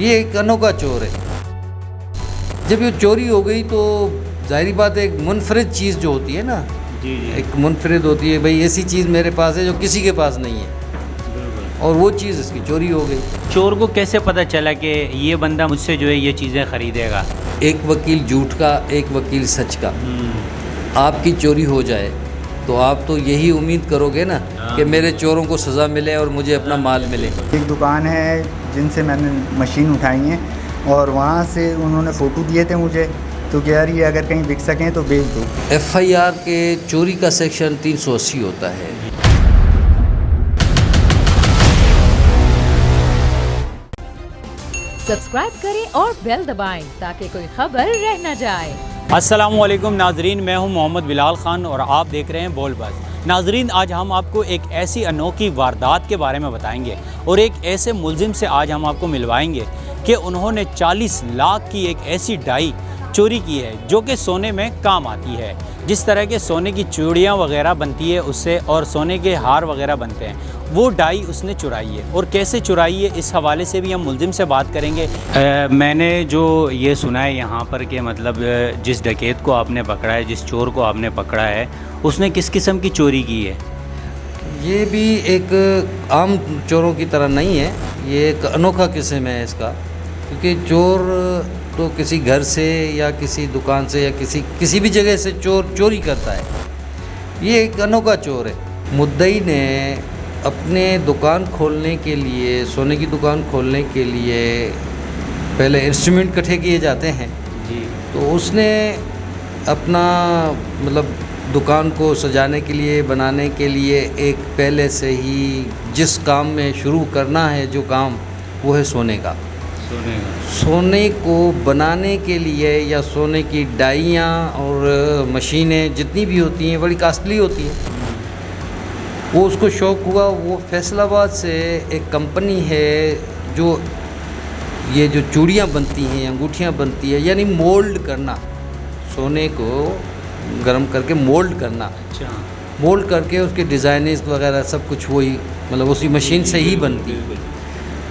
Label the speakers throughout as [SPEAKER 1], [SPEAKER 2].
[SPEAKER 1] ये एक अनोखा चोर है। जब ये चोरी हो गई तो जाहिर बात है एक मुनफरिद चीज़ जो होती है ना,
[SPEAKER 2] जी जी
[SPEAKER 1] एक मुनफरिद होती है, भाई ऐसी चीज़ मेरे पास है जो किसी के पास नहीं है,
[SPEAKER 2] बिल्कुल।
[SPEAKER 1] और वो चीज़ इसकी चोरी हो गई।
[SPEAKER 2] चोर को कैसे पता चला कि ये बंदा मुझसे जो है ये चीज़ें ख़रीदेगा?
[SPEAKER 1] एक वकील झूठ का, एक वकील सच का। आपकी चोरी हो जाए तो आप तो यही उम्मीद करोगे ना कि मेरे चोरों को सज़ा मिले और मुझे अपना माल मिले।
[SPEAKER 3] एक दुकान है जिनसे मैंने मशीन उठाई है और वहाँ से उन्होंने फ़ोटो दिए थे मुझे, तो कह रही है अगर कहीं बिक सकें तो बेच दो।
[SPEAKER 1] FIR के चोरी का सेक्शन 380 होता है।
[SPEAKER 4] सब्सक्राइब करें और बेल दबाएं ताकि कोई खबर रह न जाए।
[SPEAKER 2] अस्सलामुअलैकुम नाजरीन, मैं हूं मोहम्मद बिलाल ख़ान और आप देख रहे हैं बोलबाज़। नाजरीन, आज हम आपको एक ऐसी अनोखी वारदात के बारे में बताएंगे और एक ऐसे मुलजिम से आज हम आपको मिलवाएंगे कि उन्होंने 40 लाख की एक ऐसी डाई चोरी की है जो कि सोने में काम आती है। जिस तरह के सोने की चूड़ियाँ वगैरह बनती है उससे और सोने के हार वगैरह बनते हैं, वो डाई उसने चुराई है। और कैसे चुराई है इस हवाले से भी हम मुलजिम से बात करेंगे। मैंने जो ये सुना है यहाँ पर कि मतलब जिस डकैत को आपने पकड़ा है, जिस चोर को आपने पकड़ा है, उसने किस किस्म की चोरी की है?
[SPEAKER 1] ये भी एक आम चोरों की तरह नहीं है, ये एक अनोखा किस्म है इसका। क्योंकि चोर तो किसी घर से या किसी दुकान से या किसी भी जगह से चोरी करता है। ये एक अनोखा चोर है। मुद्दई ने अपने दुकान खोलने के लिए, सोने की दुकान खोलने के लिए पहले इंस्ट्रूमेंट इकट्ठे किए जाते हैं
[SPEAKER 2] जी।
[SPEAKER 1] तो उसने अपना मतलब दुकान को सजाने के लिए, बनाने के लिए एक पहले से ही जिस काम में शुरू करना है जो काम, वो है सोने का। सोने को बनाने के लिए या सोने की डाइयाँ और मशीनें जितनी भी होती हैं बड़ी कास्टली होती हैं। वो उसको शौक़ हुआ, वो फैसलाबाद से एक कंपनी है जो ये जो चूड़ियाँ बनती हैं, अंगूठियाँ बनती है, यानी मोल्ड करना, सोने को गर्म करके मोल्ड करना।
[SPEAKER 2] अच्छा।
[SPEAKER 1] मोल्ड करके उसके डिज़ाइनिंग वगैरह सब कुछ वही मतलब उसी मशीन से ही बनती है।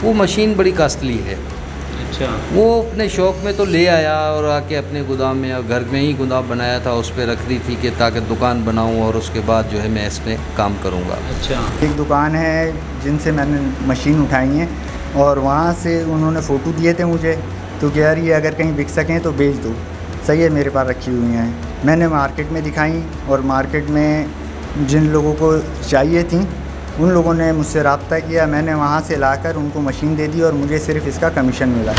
[SPEAKER 1] वो मशीन बड़ी कास्टली है।
[SPEAKER 2] अच्छा।
[SPEAKER 1] वो अपने शौक़ में तो ले आया और आके अपने गोदाम में और घर में ही गोदाम बनाया था, उस पर रख दी थी कि ताकि दुकान बनाऊं और उसके बाद जो है मैं इसमें काम करूंगा।
[SPEAKER 2] अच्छा।
[SPEAKER 3] एक दुकान है जिनसे मैंने मशीन उठाई है और वहाँ से उन्होंने फ़ोटो दिए थे मुझे, तो कह रही है अगर कहीं बिक सकें तो बेच दो। सही है, मेरे पास रखी हुई हैं। मैंने मार्केट में दिखाई और मार्केट में जिन लोगों को चाहिए थी उन लोगों ने मुझसे रब्ता किया। मैंने वहाँ से लाकर उनको मशीन दे दी और मुझे सिर्फ इसका कमीशन मिला।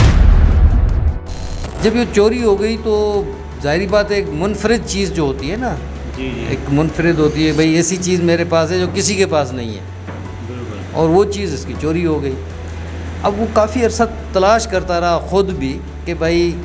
[SPEAKER 1] जब ये चोरी हो गई तो जाहिर बात है एक मुनफरिद चीज़ जो होती है ना,
[SPEAKER 2] जी जी
[SPEAKER 1] एक मुनफरिद होती है, भाई ऐसी चीज़ मेरे पास है जो किसी के पास नहीं है,
[SPEAKER 2] बिल्कुल।
[SPEAKER 1] और वो चीज़ इसकी चोरी हो गई। अब वो काफ़ी अरसा तलाश करता रहा ख़ुद भी कि भाई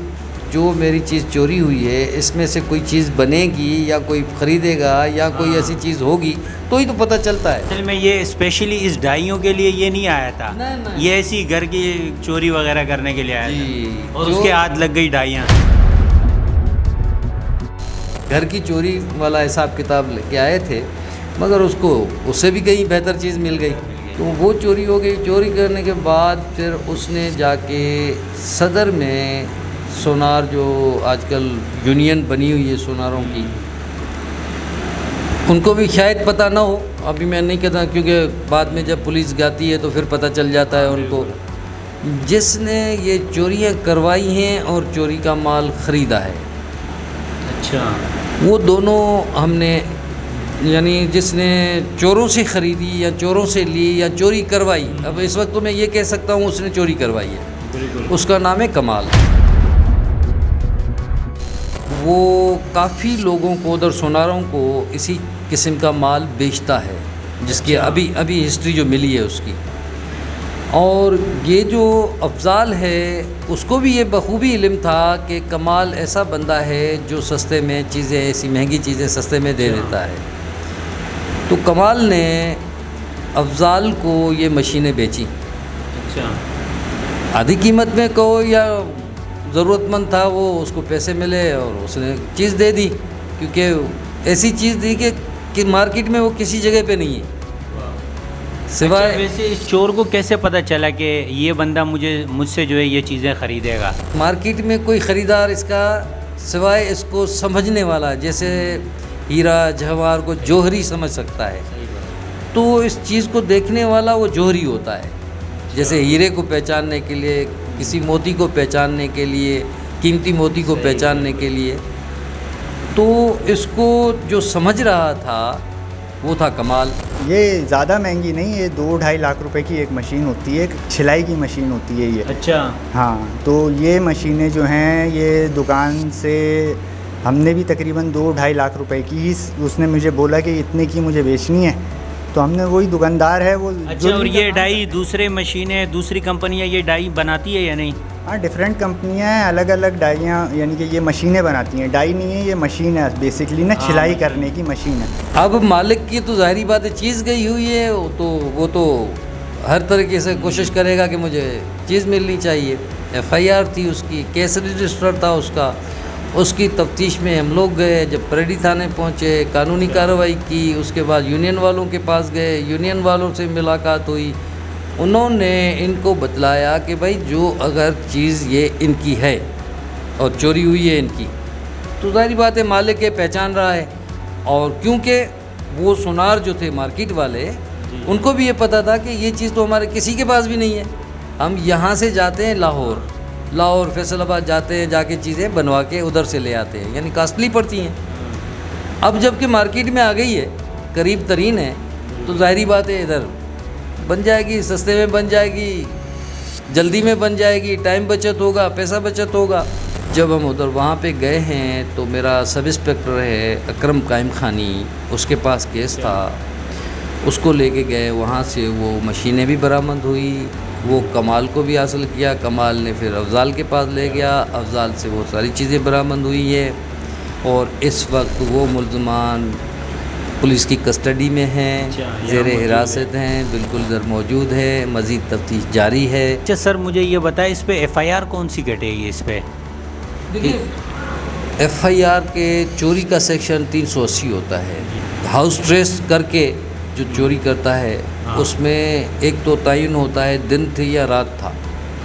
[SPEAKER 1] जो मेरी चीज़ चोरी हुई है इसमें से कोई चीज़ बनेगी या कोई ख़रीदेगा या कोई ऐसी चीज़ होगी तो ही तो पता चलता है।
[SPEAKER 2] असल में ये स्पेशली इस डाइयों के लिए ये नहीं आया था,
[SPEAKER 1] नहीं।
[SPEAKER 2] ये ऐसी घर की चोरी वगैरह करने के लिए आया
[SPEAKER 1] जी,
[SPEAKER 2] था और
[SPEAKER 1] जो-
[SPEAKER 2] उसके हाथ लग गई डाइयाँ।
[SPEAKER 1] घर की चोरी वाला हिसाब किताब लेके आए थे, मगर उसको उससे भी कहीं बेहतर चीज़ मिल गई तो वो चोरी हो गई। चोरी करने के बाद फिर उसने जाके सदर में सोनार, जो आजकल यूनियन बनी हुई है सोनारों की, उनको भी शायद पता ना हो, अभी मैं नहीं कहता क्योंकि बाद में जब पुलिस जाती है तो फिर पता चल जाता है उनको, जिसने ये चोरियां करवाई हैं और चोरी का माल ख़रीदा है।
[SPEAKER 2] अच्छा।
[SPEAKER 1] वो दोनों हमने, यानी जिसने चोरों से ख़रीदी या चोरों से ली या चोरी करवाई, अब इस वक्त तो मैं ये कह सकता हूँ उसने चोरी करवाई है,
[SPEAKER 2] बिल्कुल।
[SPEAKER 1] उसका नाम है कमाल। वो काफ़ी लोगों को, उधर सोनारों को इसी किस्म का माल बेचता है, जिसकी अभी हिस्ट्री जो मिली है उसकी। और ये जो अफजाल है उसको भी ये बखूबी इल्म था कि कमाल ऐसा बंदा है जो सस्ते में चीज़ें, ऐसी महंगी चीज़ें सस्ते में दे देता है। तो कमाल ने अफजाल को ये मशीनें बेची।
[SPEAKER 2] अच्छा।
[SPEAKER 1] आधी कीमत में कहो या ज़रूरतमंद था वो, उसको पैसे मिले और उसने चीज़ दे दी, क्योंकि ऐसी चीज़ दी कि मार्केट में वो किसी जगह पे नहीं है। सिवाय
[SPEAKER 2] वैसे इस चोर को कैसे पता चला कि ये बंदा मुझसे जो है ये चीज़ें ख़रीदेगा?
[SPEAKER 1] मार्केट में कोई ख़रीदार इसका सिवाय इसको समझने वाला, जैसे हीरा जवाहर को जौहरी समझ सकता है, तो इस चीज़ को देखने वाला वो जौहरी होता है। जैसे हीरे को पहचानने के लिए, किसी मोती को पहचानने के लिए, कीमती मोती को पहचानने के लिए, तो इसको जो समझ रहा था वो था कमाल।
[SPEAKER 3] ये ज़्यादा महंगी नहीं, ये 2-2.5 लाख रुपए की एक मशीन होती है, एक छिलाई की मशीन होती है ये।
[SPEAKER 2] अच्छा।
[SPEAKER 3] हाँ, तो ये मशीनें जो हैं ये दुकान से हमने भी तकरीबन 2-2.5 लाख रुपए की ही, उसने मुझे बोला कि इतने की मुझे बेचनी है, तो हमने वही दुकानदार है वो।
[SPEAKER 2] अच्छा, और ये डाई दूसरे मशीनें, दूसरी कंपनियां ये डाई बनाती है या नहीं?
[SPEAKER 3] हाँ, डिफरेंट कंपनियां हैं, अलग अलग डाइयाँ, यानी कि ये मशीनें बनाती हैं, डाई नहीं है, ये मशीन है बेसिकली ना, छिलाई करने की मशीन है।
[SPEAKER 1] अब मालिक की तो जाहिर बात है चीज़ गई हुई है, वो तो हर तरीके से कोशिश करेगा कि मुझे चीज़ मिलनी चाहिए। FIR थी उसकी, केस रजिस्टर था उसकी तफ्तीश में हम लोग गए। जब परेडी थाने पहुँचे, कानूनी कार्रवाई की, उसके बाद यूनियन वालों के पास गए, यूनियन वालों से मुलाकात हुई। उन्होंने इनको बतलाया कि भाई जो अगर चीज़ ये इनकी है और चोरी हुई है इनकी, तो जाहिर बात है मालिक के पहचान रहा है। और क्योंकि वो सुनार जो थे मार्केट वाले, उनको भी ये पता था कि ये चीज़ तो हमारे किसी के पास भी नहीं है। हम यहाँ से जाते हैं लाहौर फैसलाबाद जाते हैं, जाके चीज़ें बनवा के उधर से ले आते हैं, यानी कास्टली पड़ती हैं। अब जबकि मार्केट में आ गई है, करीब तरीन है, तो जाहिर बात है इधर बन जाएगी, सस्ते में बन जाएगी, जल्दी में बन जाएगी, टाइम बचत होगा, पैसा बचत होगा। जब हम उधर वहाँ पे गए हैं तो मेरा सब इंस्पेक्टर है अकरम कायम खानी, उसके पास केस था, उसको लेके गए। वहाँ से वो मशीनें भी बरामद हुई, वो कमाल को भी हासिल किया, कमाल ने फिर अफजाल के पास ले गया, अफजाल से वो सारी चीज़ें बरामद हुई है। और इस वक्त वो मुल्ज़मान पुलिस की कस्टडी में हैं, ज़ेर हिरासत हैं, बिल्कुल इधर मौजूद है, मज़ीद तफ्तीश जारी है।
[SPEAKER 2] अच्छा सर, मुझे ये बताएं इस पे FIR कौन सी कटेगी इस पे?
[SPEAKER 1] देखिए, FIR के चोरी का सेक्शन 380 होता है। हाउस ट्रेस करके जो चोरी करता है, उसमें एक तो तयन होता है दिन थी या रात था।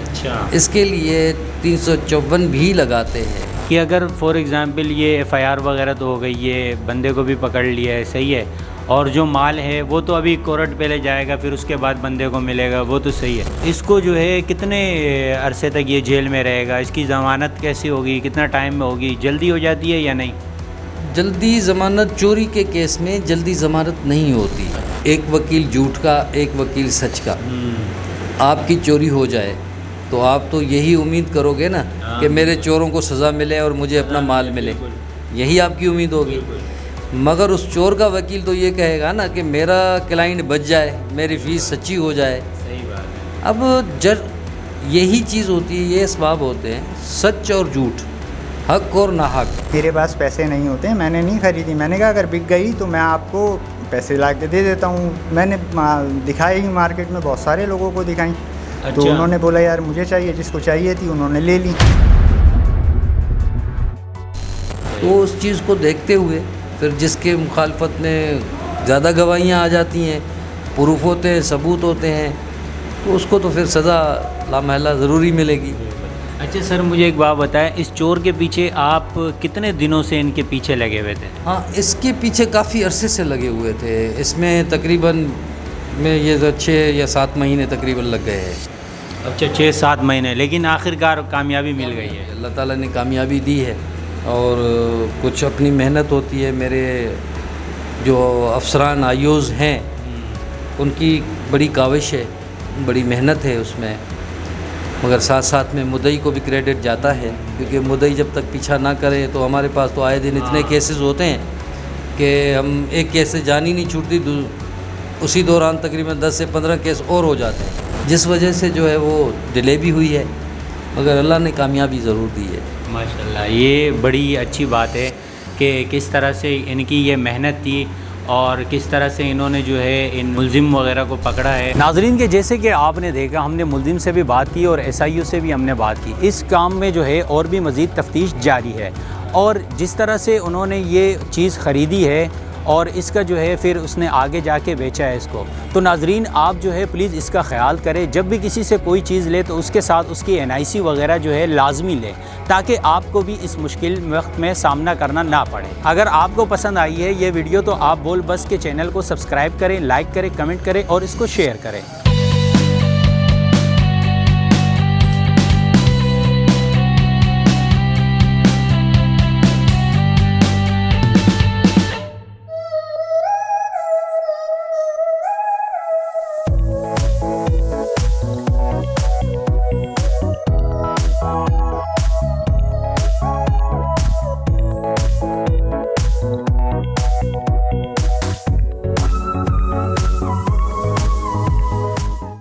[SPEAKER 2] अच्छा।
[SPEAKER 1] इसके लिए 354 भी लगाते हैं
[SPEAKER 2] कि अगर फॉर एग्ज़ाम्पल ये FIR वगैरह तो हो गई, ये बंदे को भी पकड़ लिया है, सही है, और जो माल है वो तो अभी कोर्ट पहले जाएगा, फिर उसके बाद बंदे को मिलेगा, वो तो सही है। इसको जो है कितने अरसे तक ये जेल में रहेगा, इसकी ज़मानत कैसी होगी, कितना टाइम में होगी, जल्दी हो जाती है या नहीं?
[SPEAKER 1] जल्दी ज़मानत, चोरी के केस में जल्दी ज़मानत नहीं होती। एक वकील झूठ का, एक वकील सच का। आपकी चोरी हो जाए तो आप तो यही उम्मीद करोगे ना कि मेरे चोरों को सज़ा मिले और मुझे अपना माल मिले, यही आपकी उम्मीद होगी। मगर उस चोर का वकील तो ये कहेगा ना कि मेरा क्लाइंट बच जाए, मेरी फ़ीस सच्ची हो जाए।
[SPEAKER 2] सही बात है।
[SPEAKER 1] अब जब यही चीज़ होती है, ये असबाब होते हैं, सच और झूठ, हक और नाहक।
[SPEAKER 3] मेरे पास पैसे नहीं होते, मैंने नहीं ख़रीदी। मैंने कहा अगर बिक गई तो मैं आपको पैसे ला के दे देता हूँ। मैंने दिखाई मार्केट में, बहुत सारे लोगों को दिखाई।
[SPEAKER 2] अच्छा।
[SPEAKER 3] तो उन्होंने बोला यार मुझे चाहिए, जिसको चाहिए थी उन्होंने ले ली।
[SPEAKER 1] तो उस चीज़ को देखते हुए फिर जिसके मुखालफत में ज़्यादा गवाहियाँ आ जाती हैं, प्रूफ होते हैं, सबूत होते हैं, तो उसको तो फिर सज़ा लामहला ज़रूरी मिलेगी।
[SPEAKER 2] अच्छा सर, मुझे एक बात बताएं, इस चोर के पीछे आप कितने दिनों से इनके पीछे लगे हुए थे?
[SPEAKER 1] हाँ, इसके पीछे काफ़ी अरसे से लगे हुए थे। इसमें तकरीबन में ये 6 या 7 महीने तकरीबन लग गए हैं।
[SPEAKER 2] अच्छा, 6-7 महीने, लेकिन आखिरकार कामयाबी मिल गई है।
[SPEAKER 1] अल्लाह ताला ने कामयाबी दी है, और कुछ अपनी मेहनत होती है। मेरे जो अफसरान आयोज़ हैं, उनकी बड़ी काविश है, बड़ी मेहनत है उसमें। मगर साथ साथ में मुद्दई को भी क्रेडिट जाता है, क्योंकि मुद्दई जब तक पीछा ना करे तो हमारे पास तो आए दिन इतने केसेस होते हैं कि हम एक केस से जान ही नहीं छूटती, उसी दौरान तकरीबन 10 से 15 केस और हो जाते हैं, जिस वजह से जो है वो डिले भी हुई है, मगर अल्लाह ने कामयाबी ज़रूर दी है।
[SPEAKER 2] माशाल्लाह, ये बड़ी अच्छी बात है कि किस तरह से इनकी ये मेहनत थी और किस तरह से इन्होंने जो है इन मुल्ज़िम वगैरह को पकड़ा है। नाज़रीन के जैसे कि आपने देखा, हमने मुल्ज़िम से भी बात की और SIU से भी हमने बात की। इस काम में जो है और भी मज़ीद तफ्तीश जारी है, और जिस तरह से उन्होंने ये चीज़ ख़रीदी है और इसका जो है फिर उसने आगे जाके बेचा है इसको। तो नाजरीन आप जो है प्लीज़ इसका ख्याल करें, जब भी किसी से कोई चीज़ ले तो उसके साथ उसकी NIC वगैरह जो है लाजमी ले, ताकि आपको भी इस मुश्किल वक्त में सामना करना ना पड़े। अगर आपको पसंद आई है ये वीडियो तो आप बोल बस के चैनल को सब्सक्राइब करें, लाइक करें, कमेंट करें और इसको शेयर करें।